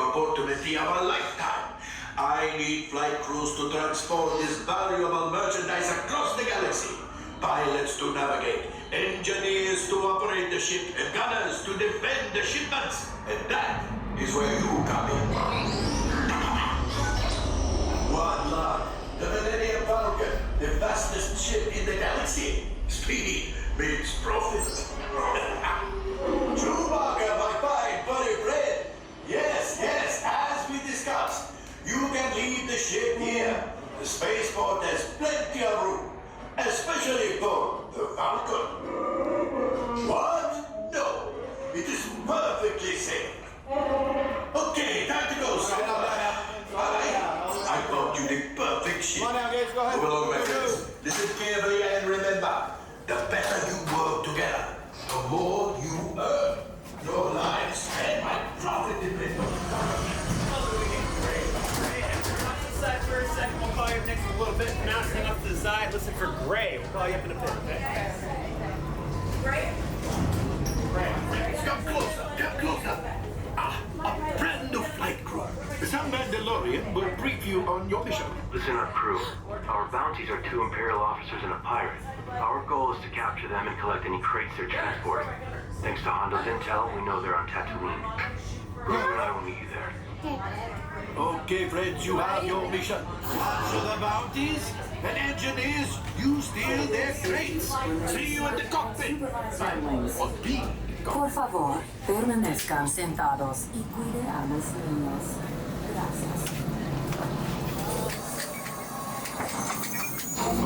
opportunity of a lifetime. I need flight crews to transport this valuable merchandise across the galaxy. Pilots to navigate, engineers to operate the ship, and gunners to defend the shipments. And that is where you come in. One luck. The Millennium Falcon, the fastest ship in the galaxy. Speed means profit. Chewbacca, my fine buddy friend. Yes, as we discussed. You can leave the ship here. The spaceport has plenty of room. Especially for the Falcon. What? No. It is perfectly safe. Okay, time to go, son. I bought you the perfect ship. Come on now, guys, go ahead. Move along, my friends. Listen carefully and remember, the better you work together, the more you earn. Your lives and my profit depend on Side for a second, we'll call you up next in a little bit. Now stand up to the side, listen for Gray. We'll call you up in a bit, okay? Gray? Come closer. A brand new flight crew. Some Mandalorian will brief you on your mission. Listen up, crew. Our bounties are 2 Imperial officers and a pirate. Our goal is to capture them and collect any crates they're transporting. Thanks to Hondo's intel, we know they're on Tatooine. Grogu and I will meet you there. Okay, friends, you have your mission. Capture the bounties and engineers, you steal their crates. See you in the cockpit. Or be. Por favor, permanezcan sentados y cuide a los niños. Gracias.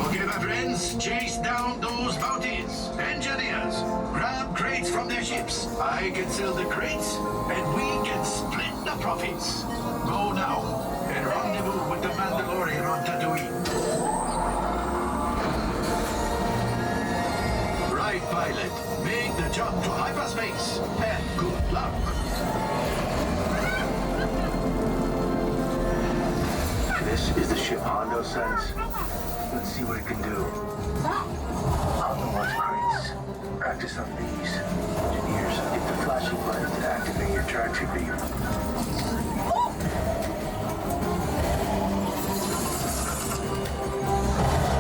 Okay, my friends, chase down those bounties. Engineers, grab crates from their ships. I can sell the crates, and we can split the profits. Go now, and rendezvous with the Mandalorian on Tatooine. Right, pilot. Make the jump to hyperspace, and good luck. This is the ship Hondo sends. Let's see what it can do. Hondo wants crates. Practice on these. Engineers, hit the flashing button to activate your tractor beam.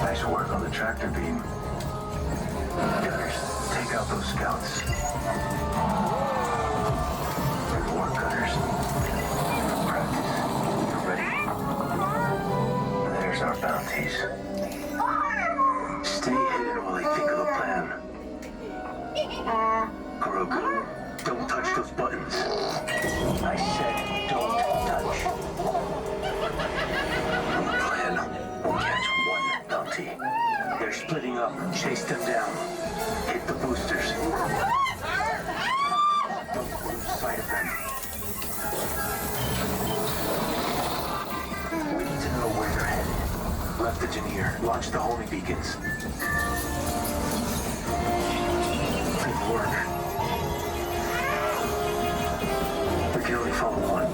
Nice work on the tractor beam. Gunners, take out those scouts. Good work, gunners. Practice. You're ready. There's our bounties. Stay hidden while I think of a plan. Grogu, don't touch those buttons. I said don't touch. Plan. We'll catch one bounty. They're splitting up. Chase them down. Hit the boosters. Don't lose sight of them. We need to know where they're headed. Left engineer, launch the homing beacons. Good work. We can only follow one.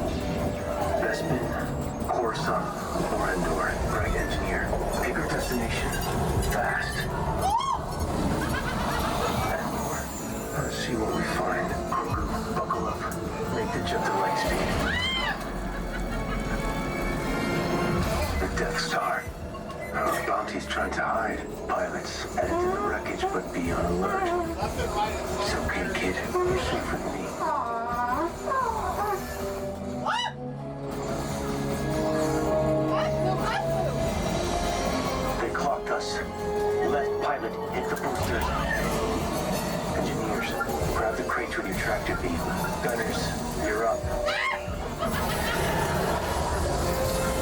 Bespin, Coruscant, or Endor. Right, engineer. Pick our destination. Fast. Endor. Let's see what we find. Grogu, buckle up. Make the jump to light speed. The Death Star. Our bounty's trying to hide. Pilots, headed to the wreckage, but be on alert. It's okay, kid. You're safe with me. They clocked us. Left pilot, hit the boosters. Engineers, grab the crates with your tractor beam. Gunners, you're up.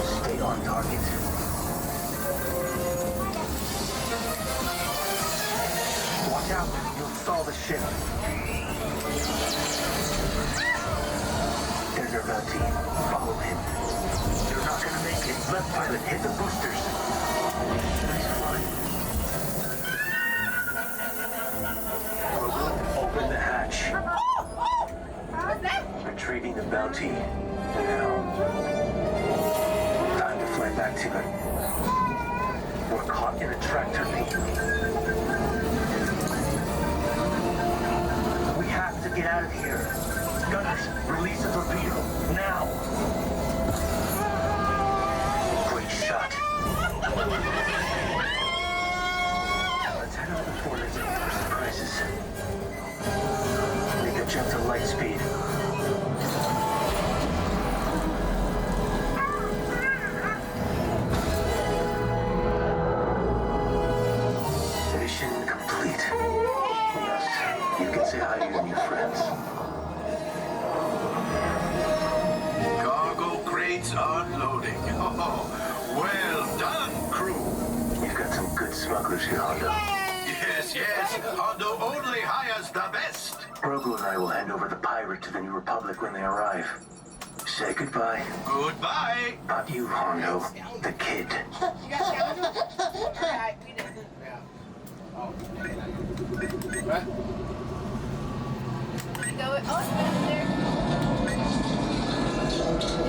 Stay on target. Watch out, you'll stall the ship. There's our bounty. Follow him. You're not gonna make it. Left pilot, hit the boosters. Nice flying. Open the hatch. Retrieving the bounty. Now. Time to fly back to it. We're caught in a tractor beam. We have to get out of here. Gunners, release the torpedo. Now! It's unloading. Oh, well done, crew. You've got some good smugglers here, Hondo. Yes. Hondo only hires the best. Grogu and I will hand over the pirate to the New Republic when they arrive. Say goodbye. Goodbye. Not you, Hondo. The kid. You got scoundrel? Alright, we did. What? Go. Oh, it's back there.